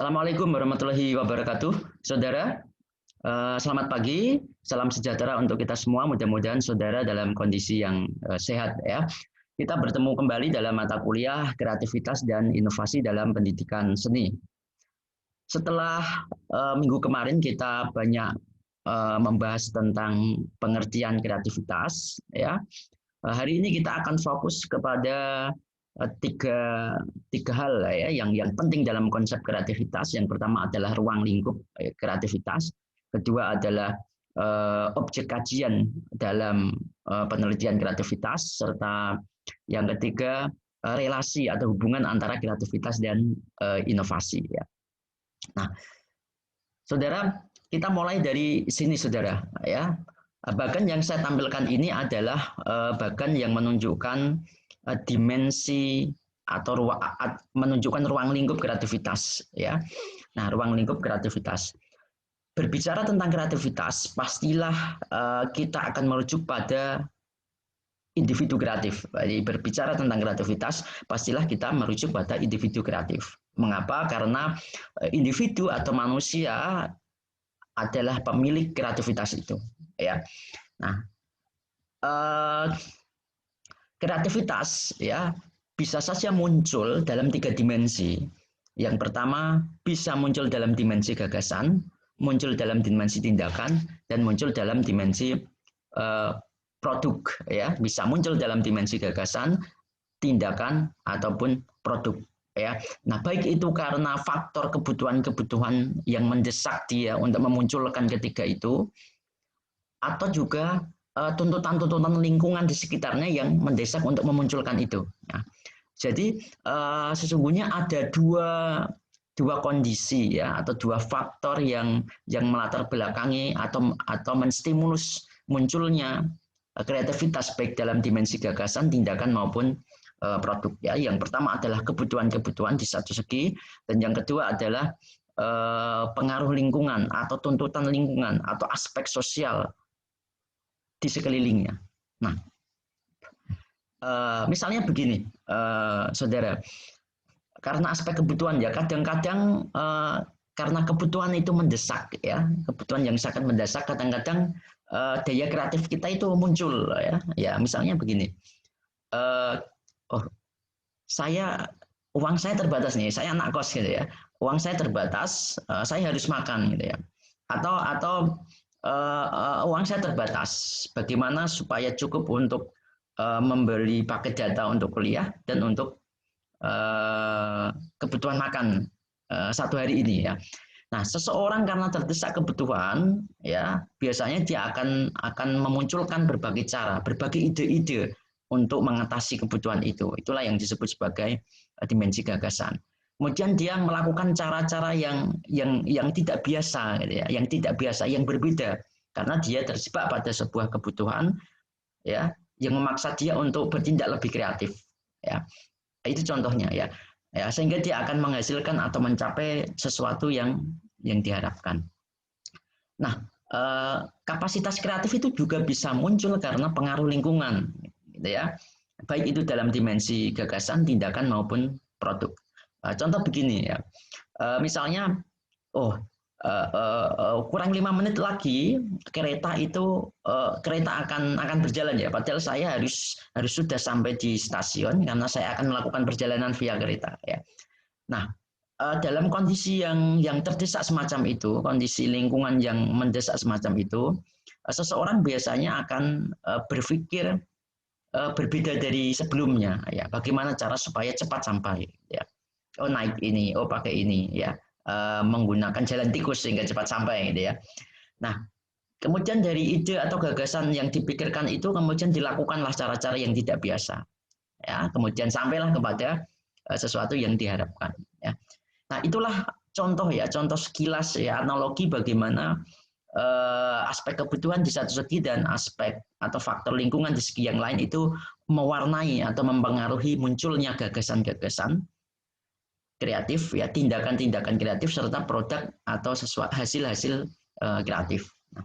Assalamualaikum warahmatullahi wabarakatuh. Saudara, selamat pagi, salam sejahtera untuk kita semua. Mudah-mudahan saudara dalam kondisi yang sehat ya. Kita bertemu kembali dalam mata kuliah kreativitas dan inovasi dalam pendidikan seni. Setelah minggu kemarin kita banyak membahas tentang pengertian kreativitas ya. Hari ini kita akan fokus kepada tiga hal ya yang penting dalam konsep kreativitas. Yang pertama adalah ruang lingkup kreativitas, kedua adalah objek kajian dalam penelitian kreativitas, serta yang ketiga relasi atau hubungan antara kreativitas dan inovasi ya. Nah, saudara, kita mulai dari sini saudara ya. Bagan yang saya tampilkan ini adalah bagan yang menunjukkan dimensi atau menunjukkan ruang lingkup kreativitas ya. Nah, ruang lingkup kreativitas. Berbicara tentang kreativitas, pastilah kita akan merujuk pada individu kreatif. Jadi berbicara tentang kreativitas, pastilah kita merujuk pada individu kreatif. Mengapa? Karena individu atau manusia adalah pemilik kreativitas itu ya. Nah, kreativitas ya bisa saja muncul dalam tiga dimensi. Yang pertama bisa muncul dalam dimensi gagasan, muncul dalam dimensi tindakan, dan muncul dalam dimensi produk ya. Bisa muncul dalam dimensi gagasan, tindakan ataupun produk ya. Nah, baik itu karena faktor kebutuhan-kebutuhan yang mendesak dia untuk memunculkan ketiga itu, atau juga tuntutan-tuntutan lingkungan di sekitarnya yang mendesak untuk memunculkan itu. Nah, jadi sesungguhnya ada dua kondisi ya, atau dua faktor yang melatar belakangi atau menstimulus munculnya kreativitas baik dalam dimensi gagasan, tindakan maupun produk ya. Yang pertama adalah kebutuhan-kebutuhan di satu segi, dan yang kedua adalah pengaruh lingkungan atau tuntutan lingkungan atau aspek sosial di sekelilingnya. Nah, misalnya begini, saudara, karena aspek kebutuhan ya, kadang-kadang karena kebutuhan itu mendesak ya, kebutuhan yang sangat mendesak, kadang-kadang daya kreatif kita itu muncul ya. Ya, misalnya begini, oh uang saya terbatas nih, saya anak kos gitu ya, uang saya terbatas, saya harus makan gitu ya, atau uang saya terbatas, bagaimana supaya cukup untuk membeli paket data untuk kuliah dan untuk kebutuhan makan satu hari ini ya. Nah, seseorang karena terdesak kebutuhan ya, biasanya dia akan memunculkan berbagai cara, berbagai ide-ide untuk mengatasi kebutuhan itu. Itulah yang disebut sebagai dimensi gagasan. Kemudian dia melakukan cara-cara yang tidak biasa, gitu ya, yang tidak biasa, yang berbeda, karena dia terjebak pada sebuah kebutuhan, ya, yang memaksa dia untuk bertindak lebih kreatif, ya. Itu contohnya, ya, sehingga dia akan menghasilkan atau mencapai sesuatu yang diharapkan. Nah, kapasitas kreatif itu juga bisa muncul karena pengaruh lingkungan, gitu ya, baik itu dalam dimensi gagasan, tindakan maupun produk. Contoh begini ya, misalnya, kurang 5 menit lagi kereta akan berjalan ya. Padahal saya harus sudah sampai di stasiun karena saya akan melakukan perjalanan via kereta ya. Nah, dalam kondisi yang terdesak semacam itu, kondisi lingkungan yang mendesak semacam itu, seseorang biasanya akan berpikir berbeda dari sebelumnya ya. Bagaimana cara supaya cepat sampai ya. Oh, naik ini, oh pakai ini ya, menggunakan jalan tikus sehingga cepat sampai gitu ya. Nah, kemudian dari ide atau gagasan yang dipikirkan itu kemudian dilakukanlah cara-cara yang tidak biasa ya, kemudian sampailah kepada sesuatu yang diharapkan ya. Nah, itulah contoh ya, contoh sekilas ya, analogi bagaimana aspek kebutuhan di satu segi dan aspek atau faktor lingkungan di segi yang lain itu mewarnai atau mempengaruhi munculnya gagasan-gagasan kreatif ya, tindakan-tindakan kreatif serta produk atau sesuatu hasil-hasil kreatif. Nah,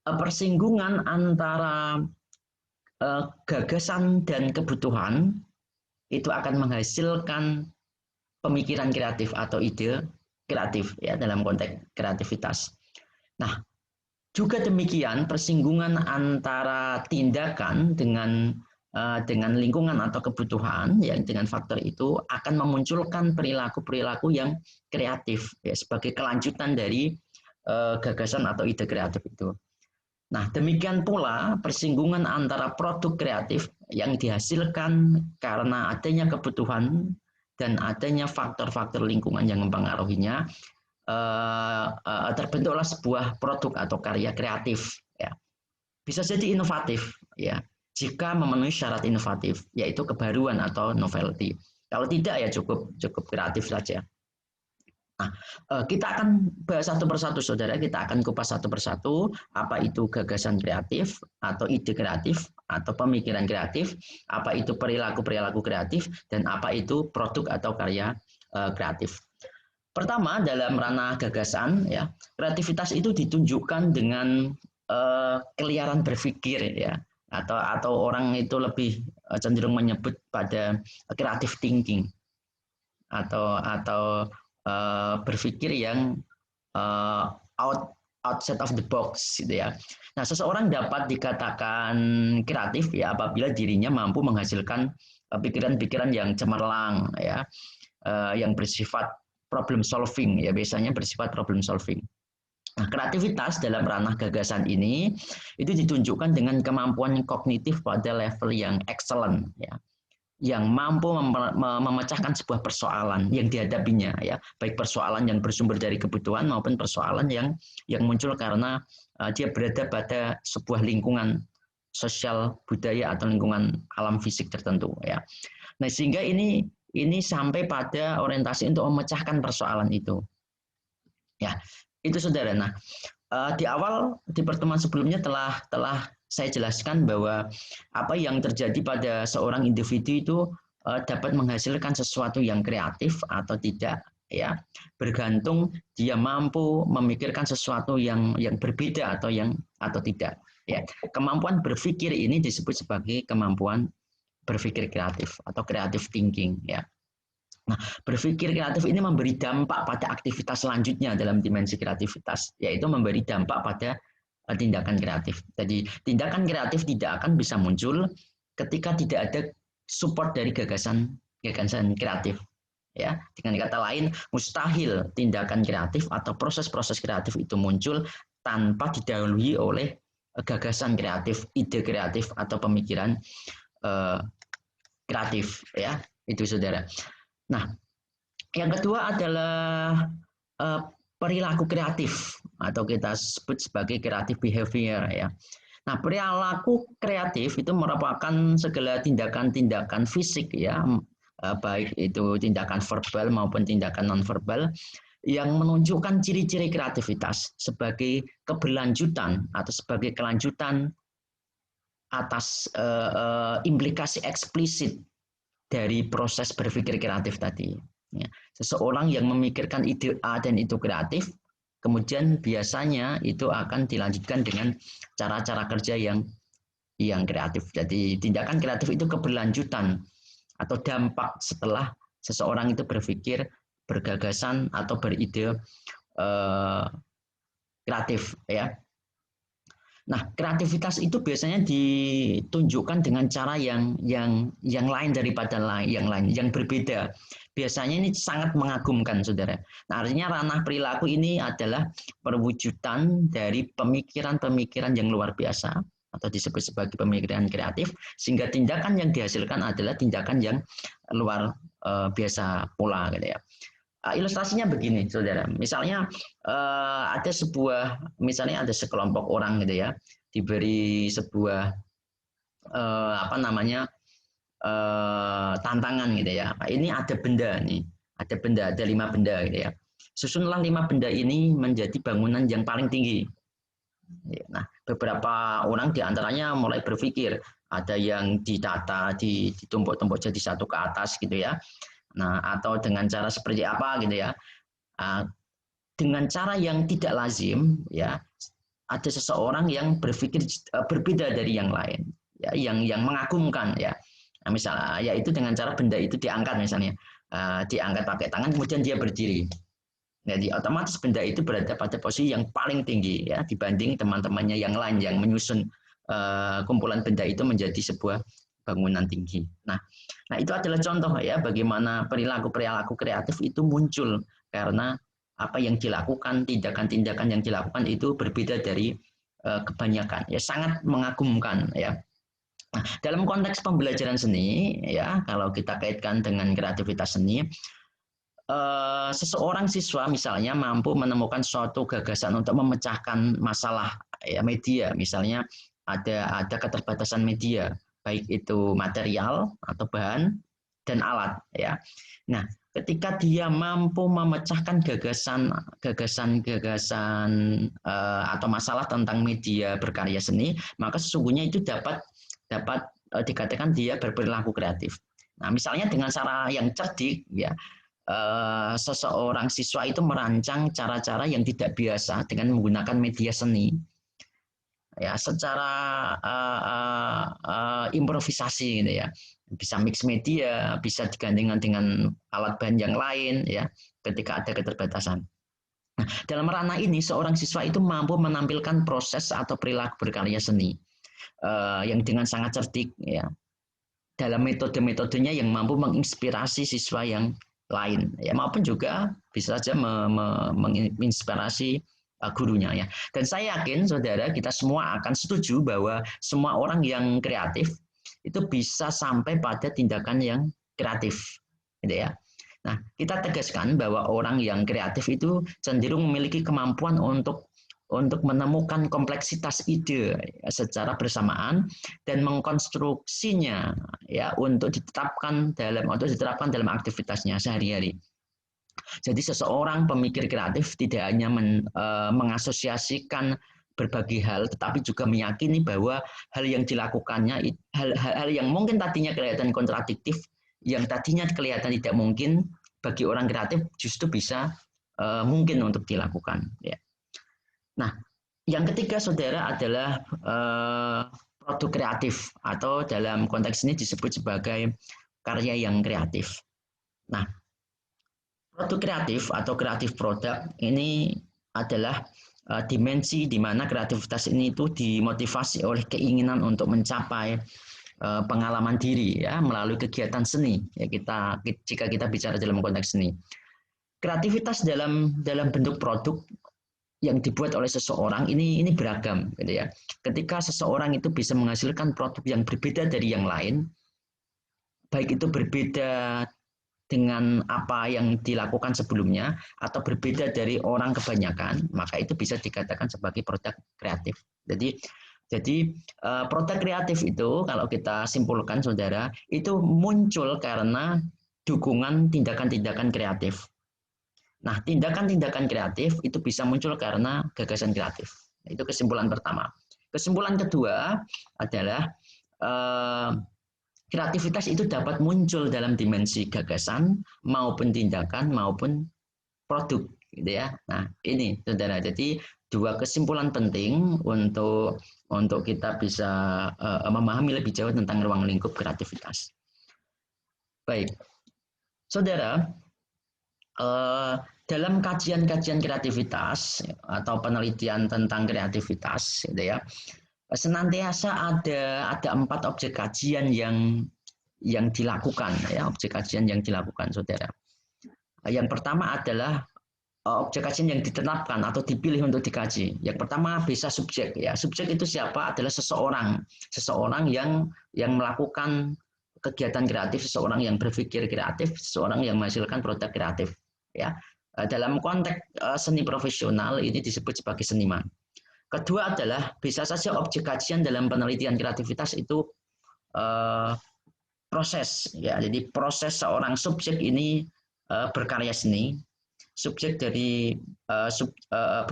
persinggungan antara gagasan dan kebutuhan itu akan menghasilkan pemikiran kreatif atau ide kreatif ya dalam konteks kreativitas. Nah, juga demikian persinggungan antara tindakan dengan lingkungan atau kebutuhan yang dengan faktor itu akan memunculkan perilaku-perilaku yang kreatif ya sebagai kelanjutan dari gagasan atau ide kreatif itu. Nah, demikian pula persinggungan antara produk kreatif yang dihasilkan karena adanya kebutuhan dan adanya faktor-faktor lingkungan yang mempengaruhinya, terbentuklah sebuah produk atau karya kreatif. Ya. Bisa jadi inovatif, ya, jika memenuhi syarat inovatif, yaitu kebaruan atau novelty. Kalau tidak ya cukup kreatif saja. Nah, kita akan bahas satu persatu, saudara. Kita akan kupas satu persatu apa itu gagasan kreatif atau ide kreatif atau pemikiran kreatif, apa itu perilaku-perilaku kreatif, dan apa itu produk atau karya kreatif. Pertama, dalam ranah gagasan, ya, kreativitas itu ditunjukkan dengan keliaran berpikir, ya, atau orang itu lebih cenderung menyebut pada creative thinking atau berpikir yang outside of the box gitu ya. Nah, seseorang dapat dikatakan kreatif ya apabila dirinya mampu menghasilkan pikiran-pikiran yang cemerlang ya, yang bersifat problem solving ya, biasanya bersifat problem solving. Nah, kreativitas dalam ranah gagasan ini itu ditunjukkan dengan kemampuan kognitif pada level yang excellent ya, yang mampu memecahkan sebuah persoalan yang dihadapinya ya, baik persoalan yang bersumber dari kebutuhan maupun persoalan yang muncul karena dia berada pada sebuah lingkungan sosial budaya atau lingkungan alam fisik tertentu ya. Nah, sehingga ini sampai pada orientasi untuk memecahkan persoalan itu. Ya, itu saudara. Nah, di awal di pertemuan sebelumnya telah saya jelaskan bahwa apa yang terjadi pada seorang individu itu dapat menghasilkan sesuatu yang kreatif atau tidak ya, bergantung dia mampu memikirkan sesuatu yang berbeda atau tidak ya. Kemampuan berpikir ini disebut sebagai kemampuan berpikir kreatif atau creative thinking ya. Nah, berpikir kreatif ini memberi dampak pada aktivitas selanjutnya dalam dimensi kreativitas, yaitu memberi dampak pada tindakan kreatif. Jadi, tindakan kreatif tidak akan bisa muncul ketika tidak ada support dari gagasan kreatif. Ya, dengan kata lain, mustahil tindakan kreatif atau proses-proses kreatif itu muncul tanpa didahului oleh gagasan kreatif, ide kreatif atau pemikiran kreatif. Ya, itu saudara. Nah, yang kedua adalah perilaku kreatif atau kita sebut sebagai creative behavior ya. Nah, perilaku kreatif itu merupakan segala tindakan-tindakan fisik ya, baik itu tindakan verbal maupun tindakan nonverbal yang menunjukkan ciri-ciri kreativitas sebagai keberlanjutan atau sebagai kelanjutan atas implikasi eksplisit dari proses berpikir kreatif tadi. Ya. Seseorang yang memikirkan ide A dan itu kreatif, kemudian biasanya itu akan dilanjutkan dengan cara-cara kerja yang kreatif. Jadi tindakan kreatif itu keberlanjutan atau dampak setelah seseorang itu berpikir, bergagasan atau beride kreatif ya. Nah, kreativitas itu biasanya ditunjukkan dengan cara yang lain daripada yang lain, yang berbeda. Biasanya ini sangat mengagumkan, saudara. Nah, artinya ranah perilaku ini adalah perwujudan dari pemikiran-pemikiran yang luar biasa atau disebut sebagai pemikiran kreatif, sehingga tindakan yang dihasilkan adalah tindakan yang luar biasa pula, gitu ya. Ilustrasinya begini, saudara. Misalnya misalnya ada sekelompok orang gitu ya, diberi sebuah tantangan gitu ya. Ini ada benda nih, ada 5 benda gitu ya. Susunlah 5 benda ini menjadi bangunan yang paling tinggi. Nah, beberapa orang diantaranya mulai berpikir, ada yang ditata, ditumpuk-tumpuk jadi satu ke atas gitu ya. Nah, atau dengan cara seperti apa gitu ya. Dengan cara yang tidak lazim ya, ada seseorang yang berpikir berbeda dari yang lain ya, yang mengagumkan ya. Nah, misalnya yaitu dengan cara benda itu diangkat misalnya. diangkat pakai tangan, kemudian dia berdiri. Jadi otomatis benda itu berada pada posisi yang paling tinggi ya dibanding teman-temannya yang lain yang menyusun kumpulan benda itu menjadi sebuah bangunan tinggi. Nah itu adalah contoh ya bagaimana perilaku-perilaku kreatif itu muncul karena apa yang dilakukan, tindakan-tindakan yang dilakukan itu berbeda dari kebanyakan. Ya sangat mengagumkan ya. Nah, dalam konteks pembelajaran seni ya kalau kita kaitkan dengan kreativitas seni, seseorang siswa misalnya mampu menemukan suatu gagasan untuk memecahkan masalah ya media, misalnya ada keterbatasan media, baik itu material atau bahan dan alat ya. Nah, ketika dia mampu memecahkan gagasan atau masalah tentang media berkarya seni, maka sesungguhnya itu dapat dikatakan dia berperilaku kreatif. Nah, misalnya dengan cara yang cerdik ya, seseorang siswa itu merancang cara-cara yang tidak biasa dengan menggunakan media seni ya secara improvisasi gitu ya, bisa mix media, bisa digandingkan dengan alat bahan yang lain ya ketika ada keterbatasan. Nah, dalam ranah ini seorang siswa itu mampu menampilkan proses atau perilaku berkarya seni yang dengan sangat cerdik ya dalam metode-metodenya yang mampu menginspirasi siswa yang lain ya maupun juga bisa saja menginspirasi gurunya ya. Dan saya yakin saudara kita semua akan setuju bahwa semua orang yang kreatif itu bisa sampai pada tindakan yang kreatif gitu ya. Nah, kita tegaskan bahwa orang yang kreatif itu cenderung memiliki kemampuan untuk menemukan kompleksitas ide secara bersamaan dan mengkonstruksinya ya untuk diterapkan dalam aktivitasnya sehari-hari. Jadi seseorang pemikir kreatif tidak hanya mengasosiasikan berbagai hal, tetapi juga meyakini bahwa hal yang dilakukannya, hal yang mungkin tadinya kelihatan kontradiktif, yang tadinya kelihatan tidak mungkin bagi orang kreatif justru bisa mungkin untuk dilakukan. Ya. Nah, yang ketiga saudara adalah produk kreatif atau dalam konteks ini disebut sebagai karya yang kreatif. Nah, produk kreatif atau kreatif produk ini adalah dimensi di mana kreativitas ini itu dimotivasi oleh keinginan untuk mencapai pengalaman diri ya melalui kegiatan seni. Ya jika kita bicara dalam konteks seni. Kreativitas dalam bentuk produk yang dibuat oleh seseorang ini beragam gitu ya. Ketika seseorang itu bisa menghasilkan produk yang berbeda dari yang lain, baik itu berbeda dengan apa yang dilakukan sebelumnya atau berbeda dari orang kebanyakan, maka itu bisa dikatakan sebagai produk kreatif. Jadi produk kreatif itu kalau kita simpulkan saudara, itu muncul karena dukungan tindakan-tindakan kreatif. Nah, tindakan-tindakan kreatif itu bisa muncul karena gagasan kreatif. Itu kesimpulan pertama. Kesimpulan kedua adalah kreativitas itu dapat muncul dalam dimensi gagasan maupun tindakan maupun produk, gitu ya. Nah, ini saudara. Jadi dua kesimpulan penting untuk kita bisa memahami lebih jauh tentang ruang lingkup kreativitas. Baik, saudara. Dalam kajian-kajian kreativitas atau penelitian tentang kreativitas gitu ya, senantiasa ada 4 objek kajian yang dilakukan ya, objek kajian yang dilakukan saudara. Yang pertama adalah objek kajian yang ditetapkan atau dipilih untuk dikaji. Yang pertama bisa subjek ya. Subjek itu siapa? Adalah seseorang yang melakukan kegiatan kreatif, seseorang yang berpikir kreatif, seseorang yang menghasilkan produk kreatif ya. Dalam konteks seni profesional ini disebut sebagai seniman. Kedua adalah bisa saja objek kajian dalam penelitian kreativitas itu proses ya. Jadi proses seorang subjek ini berkarya seni, subjek dari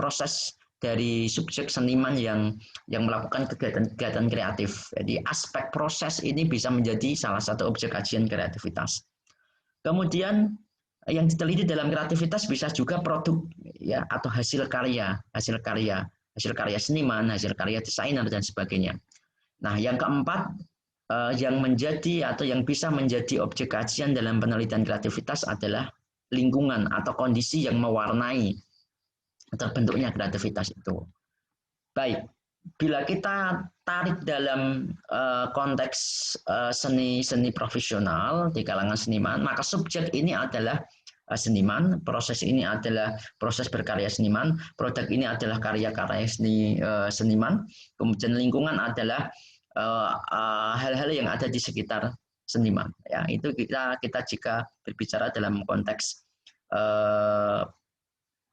proses dari subjek seniman yang melakukan kegiatan kreatif. Jadi aspek proses ini bisa menjadi salah satu objek kajian kreativitas. Kemudian yang diteliti dalam kreativitas bisa juga produk ya atau hasil karya seniman, hasil karya desainer dan sebagainya. Nah, yang keempat yang menjadi atau yang bisa menjadi objek kajian dalam penelitian kreativitas adalah lingkungan atau kondisi yang mewarnai terbentuknya kreativitas itu. Baik, bila kita tarik dalam konteks seni profesional di kalangan seniman, maka subjek ini adalah seniman, proses ini adalah proses berkarya seniman, produk ini adalah karya-karya seniman, kemudian lingkungan adalah hal-hal yang ada di sekitar seniman. Ya, itu kita jika berbicara dalam konteks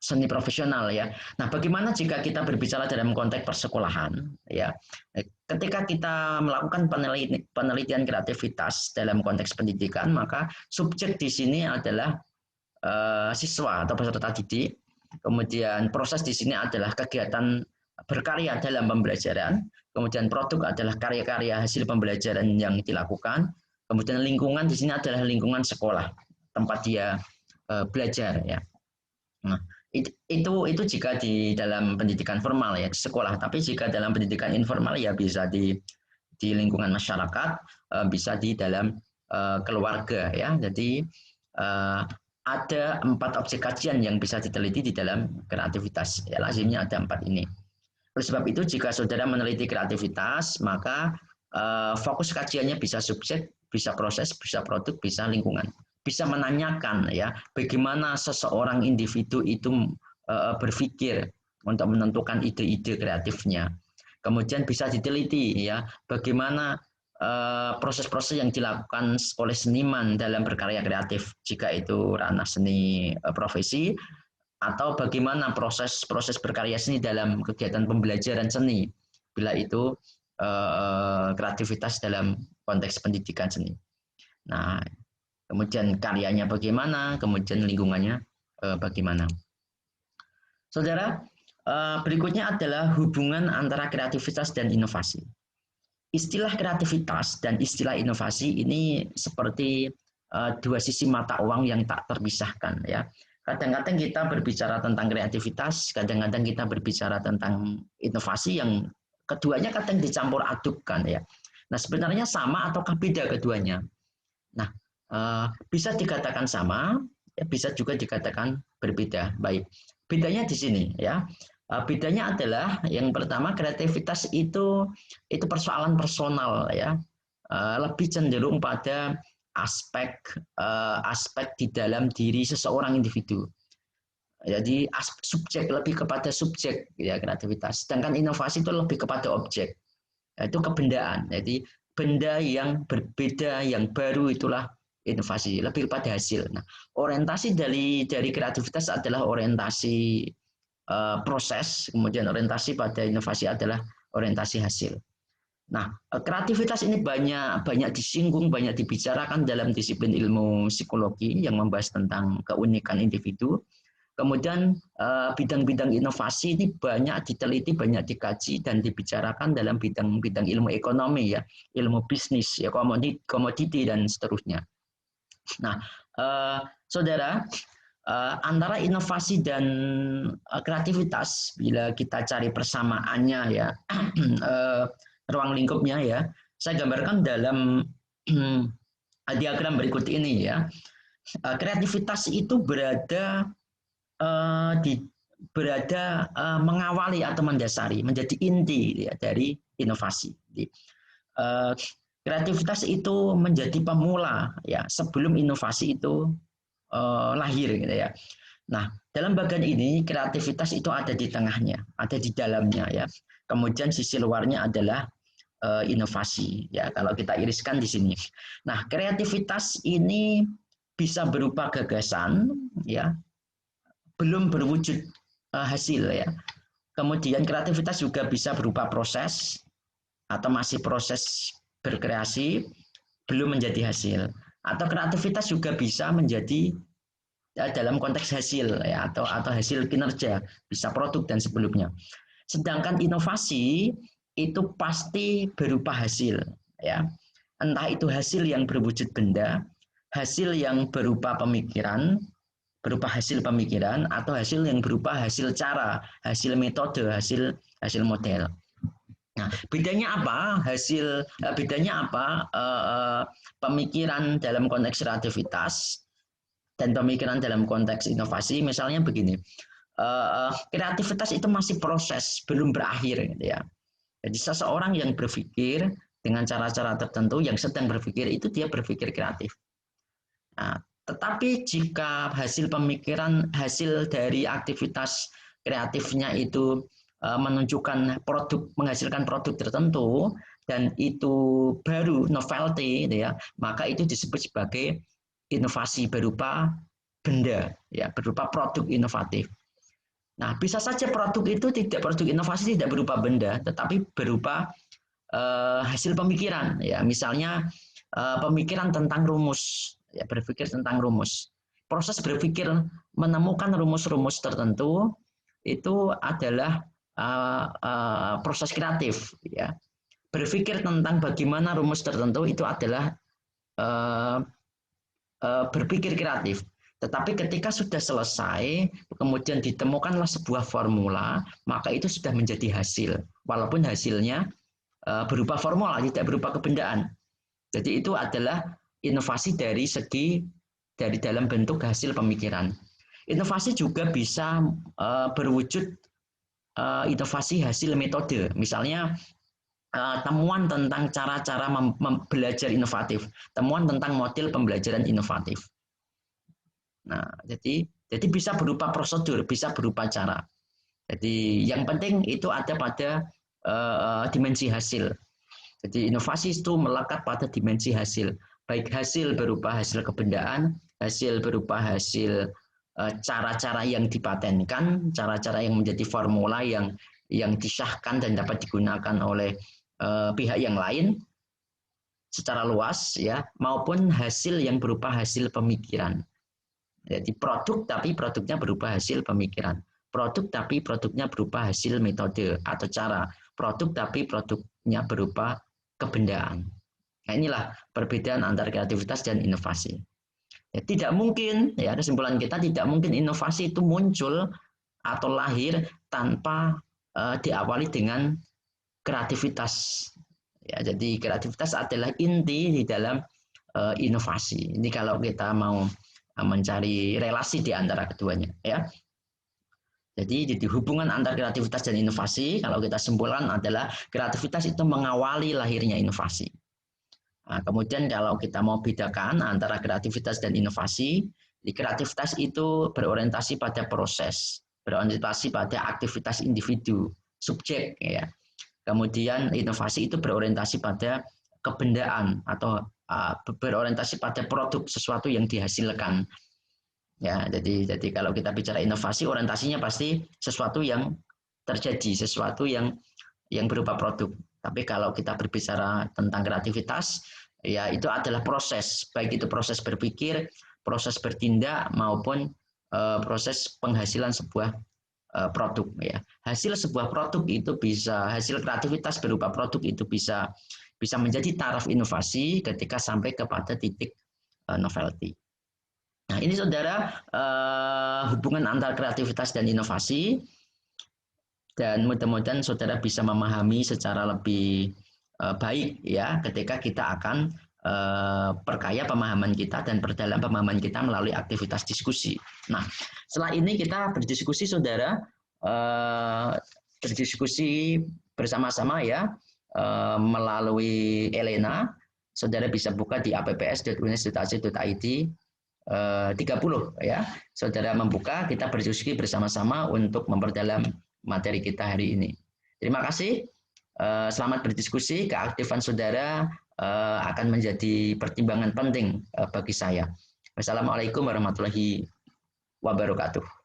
seni profesional ya. Nah, bagaimana jika kita berbicara dalam konteks persekolahan ya? Ketika kita melakukan penelitian kreativitas dalam konteks pendidikan, maka subjek di sini adalah siswa atau peserta didik. Kemudian proses di sini adalah kegiatan berkarya dalam pembelajaran. Kemudian produk adalah karya-karya hasil pembelajaran yang dilakukan. Kemudian lingkungan di sini adalah lingkungan sekolah, tempat dia belajar ya. Nah, itu jika di dalam pendidikan formal ya, di sekolah. Tapi jika dalam pendidikan informal ya bisa di lingkungan masyarakat, bisa di dalam keluarga ya. Jadi ada 4 objek kajian yang bisa diteliti di dalam kreativitas. Ya, lazimnya ada 4 ini. Oleh sebab itu jika saudara meneliti kreativitas, maka fokus kajiannya bisa subjek, bisa proses, bisa produk, bisa lingkungan. Bisa menanyakan ya bagaimana seseorang individu itu berpikir untuk menentukan ide-ide kreatifnya. Kemudian bisa diteliti ya bagaimana proses-proses yang dilakukan oleh seniman dalam berkarya kreatif, jika itu ranah seni profesi, atau bagaimana proses berkarya seni dalam kegiatan pembelajaran seni, bila itu kreativitas dalam konteks pendidikan seni. Nah, kemudian karyanya bagaimana, kemudian lingkungannya bagaimana. Saudara, berikutnya adalah hubungan antara kreativitas dan inovasi. Istilah kreativitas dan istilah inovasi ini seperti dua sisi mata uang yang tak terpisahkan ya. Kadang-kadang kita berbicara tentang kreativitas, kadang-kadang kita berbicara tentang inovasi, yang keduanya kadang dicampur adukkan ya. Nah, sebenarnya sama ataukah beda keduanya? Nah, bisa dikatakan sama, ya bisa juga dikatakan berbeda. Baik, bedanya di sini ya. Bedanya adalah yang pertama, kreativitas itu persoalan personal ya, lebih cenderung pada aspek di dalam diri seseorang individu. Jadi subjek, lebih kepada subjek ya kreativitas. Sedangkan inovasi itu lebih kepada objek, yaitu kebendaan. Jadi benda yang berbeda, yang baru, itulah inovasi, lebih pada hasil. Nah, orientasi dari kreativitas adalah orientasi proses, kemudian orientasi pada inovasi adalah orientasi hasil. Nah, kreativitas ini banyak disinggung, banyak dibicarakan dalam disiplin ilmu psikologi yang membahas tentang keunikan individu. Kemudian bidang-bidang inovasi ini banyak diteliti, banyak dikaji dan dibicarakan dalam bidang-bidang ilmu ekonomi ya, ilmu bisnis ya, komoditi dan seterusnya. Nah, saudara, antara inovasi dan kreativitas, bila kita cari persamaannya ya, ruang lingkupnya ya, saya gambarkan dalam diagram berikut ini ya. Kreativitas itu berada mengawali atau mendasari, menjadi inti ya, dari inovasi. Jadi, kreativitas itu menjadi pemula ya, sebelum inovasi itu lahir gitu ya. Nah, dalam bagian ini kreativitas itu ada di tengahnya, ada di dalamnya ya. Kemudian sisi luarnya adalah inovasi ya, kalau kita iriskan di sini. Nah, kreativitas ini bisa berupa gagasan ya, belum berwujud hasil ya. Kemudian kreativitas juga bisa berupa proses atau masih proses berkreasi, belum menjadi hasil. Atau kreativitas juga bisa menjadi dalam konteks hasil ya, atau hasil kinerja, bisa produk dan sebelumnya. Sedangkan inovasi itu pasti berupa hasil ya. Entah itu hasil yang berwujud benda, hasil yang berupa pemikiran, berupa hasil pemikiran, atau hasil yang berupa hasil cara, hasil metode, hasil model. Nah, bedanya apa pemikiran dalam konteks kreativitas dan pemikiran dalam konteks inovasi? Misalnya begini, kreativitas itu masih proses, belum berakhir, gitu ya. Jadi seseorang yang berpikir dengan cara-cara tertentu, yang sedang berpikir itu dia berpikir kreatif. Nah, tetapi jika hasil pemikiran, hasil dari aktivitas kreatifnya itu menunjukkan produk, menghasilkan produk tertentu dan itu baru novelty, gitu ya, maka itu disebut sebagai inovasi berupa benda, ya, berupa produk inovatif. Nah, bisa saja produk inovasi tidak berupa benda, tetapi berupa hasil pemikiran, ya, misalnya pemikiran tentang rumus, ya, berpikir tentang rumus. Proses berpikir menemukan rumus-rumus tertentu itu adalah proses kreatif, ya. Berpikir tentang bagaimana rumus tertentu itu adalah uh, berpikir kreatif. Tetapi ketika sudah selesai, kemudian ditemukanlah sebuah formula, maka itu sudah menjadi hasil. Walaupun hasilnya berupa formula, tidak berupa kebendaan. Jadi itu adalah inovasi dari dalam bentuk hasil pemikiran. Inovasi juga bisa berwujud inovasi hasil metode. Misalnya temuan tentang cara-cara belajar inovatif, temuan tentang model pembelajaran inovatif. Nah, jadi bisa berupa prosedur, bisa berupa cara. Jadi yang penting itu ada pada dimensi hasil. Jadi inovasi itu melekat pada dimensi hasil, baik hasil berupa hasil kebendaan, hasil berupa hasil cara-cara yang dipatenkan, cara-cara yang menjadi formula yang disahkan dan dapat digunakan oleh pihak yang lain secara luas, ya, maupun hasil yang berupa hasil pemikiran. Jadi produk tapi produknya berupa hasil pemikiran. Produk tapi produknya berupa hasil metode atau cara. Produk tapi produknya berupa kebendaan. Nah, inilah perbedaan antara kreativitas dan inovasi. Ya, tidak mungkin, ya, kesimpulan kita tidak mungkin inovasi itu muncul atau lahir tanpa diawali dengan kreativitas. Ya, jadi kreativitas adalah inti di dalam inovasi. Ini kalau kita mau mencari relasi di antara keduanya, ya. Jadi hubungan antara kreativitas dan inovasi kalau kita simpulkan adalah kreativitas itu mengawali lahirnya inovasi. Nah, kemudian kalau kita mau bedakan antara kreativitas dan inovasi, di kreativitas itu berorientasi pada proses, berorientasi pada aktivitas individu, subjek, ya. Kemudian inovasi itu berorientasi pada kebendaan atau berorientasi pada produk, sesuatu yang dihasilkan. Ya, jadi kalau kita bicara inovasi, orientasinya pasti sesuatu yang terjadi, sesuatu yang berupa produk. Tapi kalau kita berbicara tentang kreativitas, ya itu adalah proses, baik itu proses berpikir, proses bertindak maupun proses penghasilan sebuah produk, ya. Hasil sebuah produk itu bisa, hasil kreativitas berupa produk itu bisa menjadi taraf inovasi ketika sampai kepada titik novelty. Nah, ini saudara hubungan antara kreativitas dan inovasi, dan mudah-mudahan saudara bisa memahami secara lebih baik, ya, ketika kita akan perkaya pemahaman kita dan perdalam pemahaman kita melalui aktivitas diskusi. Nah, setelah ini kita berdiskusi, saudara, berdiskusi bersama-sama, ya, melalui Elena. Saudara bisa buka di apps.unes.ac.id 30, ya. Saudara membuka, kita berdiskusi bersama-sama untuk memperdalam materi kita hari ini. Terima kasih. Selamat berdiskusi. Keaktifan saudara akan menjadi pertimbangan penting bagi saya. Wassalamualaikum warahmatullahi wabarakatuh.